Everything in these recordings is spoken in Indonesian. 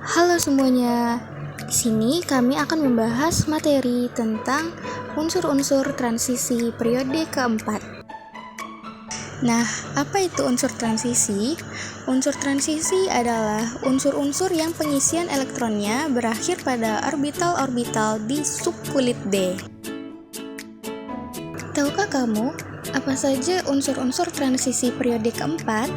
Halo semuanya. Di sini kami akan membahas materi tentang unsur-unsur transisi periode keempat. Nah, apa itu unsur transisi? Unsur transisi adalah unsur-unsur yang pengisian elektronnya berakhir pada orbital-orbital di subkulit D. Tahukah kamu apa saja unsur-unsur transisi periode keempat?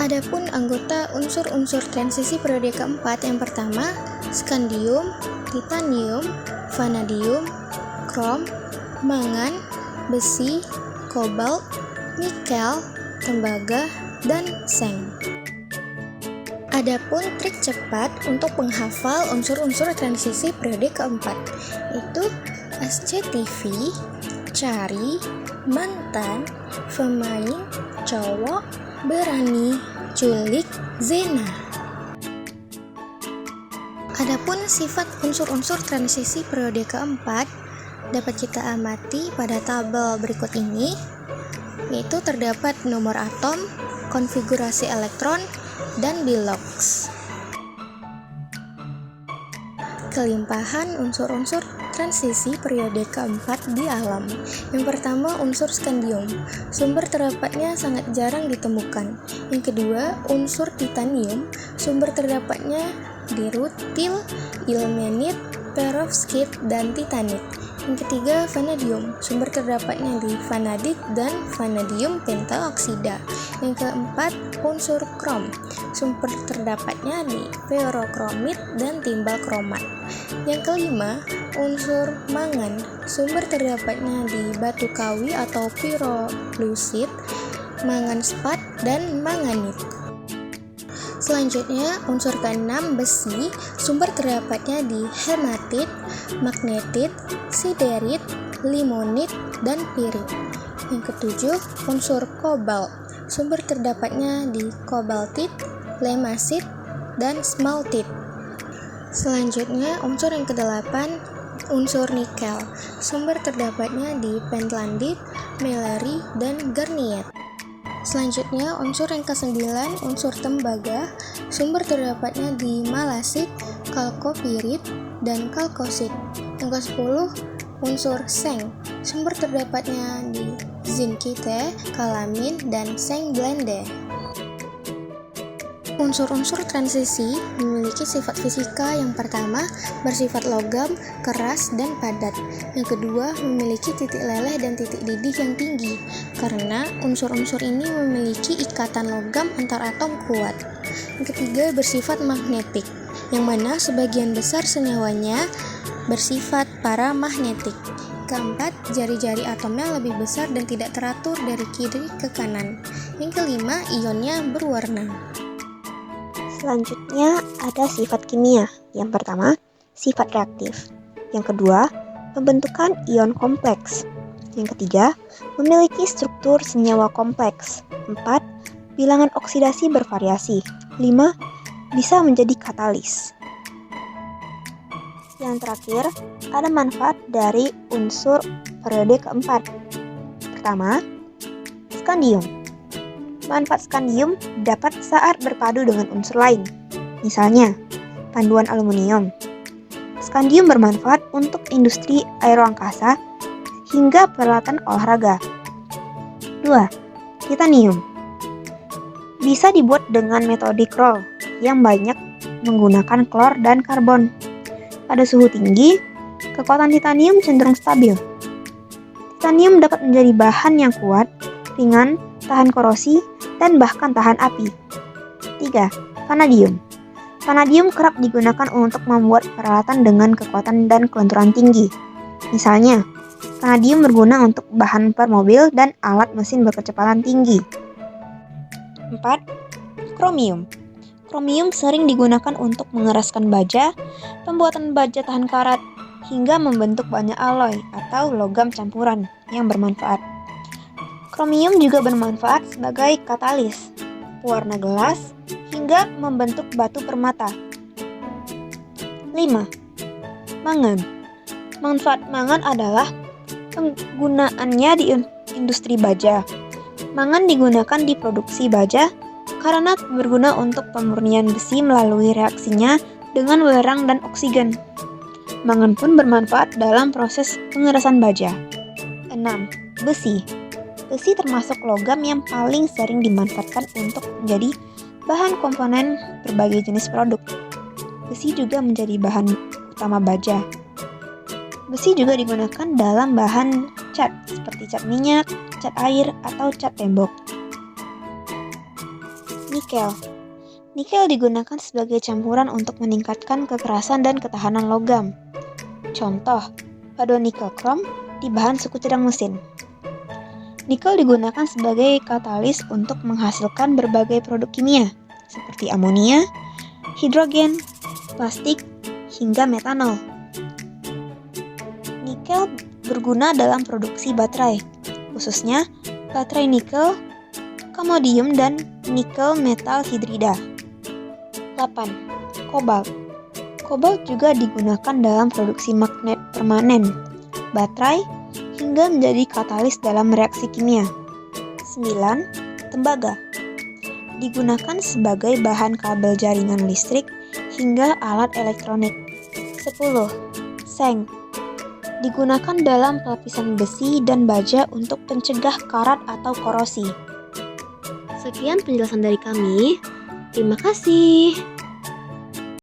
Adapun anggota unsur-unsur transisi periode keempat yang pertama, skandium, titanium, vanadium, krom, mangan, besi, kobalt, nikel, tembaga, dan seng. Adapun trik cepat untuk menghafal unsur-unsur transisi periode keempat, itu SCTV, cari, mantan, pemain, cowok, berani, culik, zina. Adapun sifat unsur-unsur transisi periode keempat dapat kita amati pada tabel berikut ini, yaitu terdapat nomor atom, konfigurasi elektron, dan bilox. Kelimpahan unsur-unsur transisi periode keempat di alam. Yang pertama, unsur skandium. Sumber terdapatnya sangat jarang ditemukan. Yang kedua, unsur titanium. Sumber terdapatnya di rutil, ilmenit, perovskit, dan titanit. Yang ketiga, vanadium. Sumber terdapatnya di vanadit dan vanadium pentaoksida. Yang keempat, unsur krom. Sumber terdapatnya di ferrokromit dan timbal kromat. Yang kelima, unsur mangan. Sumber terdapatnya di batu kawi atau pirolusit, mangan spat, dan manganit. Selanjutnya, unsur keenam, besi. Sumber terdapatnya di hematit, magnetit, siderit, limonit, dan pirit. Yang ketujuh, unsur kobalt. Sumber terdapatnya di kobaltit, lemasit, dan smaltit. Selanjutnya, unsur yang kedelapan, unsur nikel. Sumber terdapatnya di pentlandit, meleri, dan garniet. Selanjutnya, unsur yang ke-9, unsur tembaga. Sumber terdapatnya di malasit, kalkopirit, dan kalkosit. Yang ke-10, unsur seng. Sumber terdapatnya di zinkite, kalamin, dan seng blende. Unsur-unsur transisi memiliki sifat fisika. Yang pertama, bersifat logam, keras, dan padat. Yang kedua, memiliki titik leleh dan titik didih yang tinggi, karena unsur-unsur ini memiliki ikatan logam antar atom kuat. Yang ketiga, bersifat magnetik, yang mana sebagian besar senyawanya bersifat paramagnetik. Keempat, jari-jari atomnya lebih besar dan tidak teratur dari kiri ke kanan. Yang kelima, ionnya berwarna. Selanjutnya ada sifat kimia. Yang pertama, sifat reaktif. Yang kedua, pembentukan ion kompleks. Yang ketiga, memiliki struktur senyawa kompleks. 4. Bilangan oksidasi bervariasi. 5. Bisa menjadi katalis. Yang terakhir, ada manfaat dari unsur periode keempat. Pertama, skandium. Manfaat skandium dapat saat berpadu dengan unsur lain. Misalnya, panduan aluminium. Skandium bermanfaat untuk industri aeroangkasa hingga peralatan olahraga. 2. Titanium. Bisa dibuat dengan metode Kroll yang banyak menggunakan klor dan karbon. Pada suhu tinggi, kekuatan titanium cenderung stabil. Titanium dapat menjadi bahan yang kuat, ringan, tahan korosi, dan bahkan tahan api. 3. Vanadium. Vanadium kerap digunakan untuk membuat peralatan dengan kekuatan dan kelenturan tinggi. Misalnya, vanadium berguna untuk bahan per mobil dan alat mesin berkecepatan tinggi. 4. Kromium. Kromium sering digunakan untuk mengeraskan baja, pembuatan baja tahan karat, hingga membentuk banyak alloy atau logam campuran yang bermanfaat. Kromium juga bermanfaat sebagai katalis, pewarna gelas, hingga membentuk batu permata. 5. Mangan. Manfaat mangan adalah penggunaannya di industri baja. Mangan digunakan di produksi baja, karena berguna untuk pemurnian besi melalui reaksinya dengan belerang dan oksigen. Mangan pun bermanfaat dalam proses pengerasan baja. 6. Besi. Besi termasuk logam yang paling sering dimanfaatkan untuk menjadi bahan komponen berbagai jenis produk. Besi juga menjadi bahan utama baja. Besi juga digunakan dalam bahan cat seperti cat minyak, cat air, atau cat tembok. Nikel. Nikel digunakan sebagai campuran untuk meningkatkan kekerasan dan ketahanan logam. Contoh, paduan nikel krom di bahan suku cadang mesin. Nikel digunakan sebagai katalis untuk menghasilkan berbagai produk kimia, seperti amonia, hidrogen, plastik, hingga metanol. Nikel berguna dalam produksi baterai, khususnya baterai nikel, kamodium, dan nikel metal hidrida. 8. Kobalt. Kobalt juga digunakan dalam produksi magnet permanen, baterai, hingga menjadi katalis dalam reaksi kimia. 9. Tembaga. Digunakan sebagai bahan kabel jaringan listrik hingga alat elektronik. 10. Seng. Digunakan dalam pelapisan besi dan baja untuk pencegah karat atau korosi. Sekian penjelasan dari kami. Terima kasih.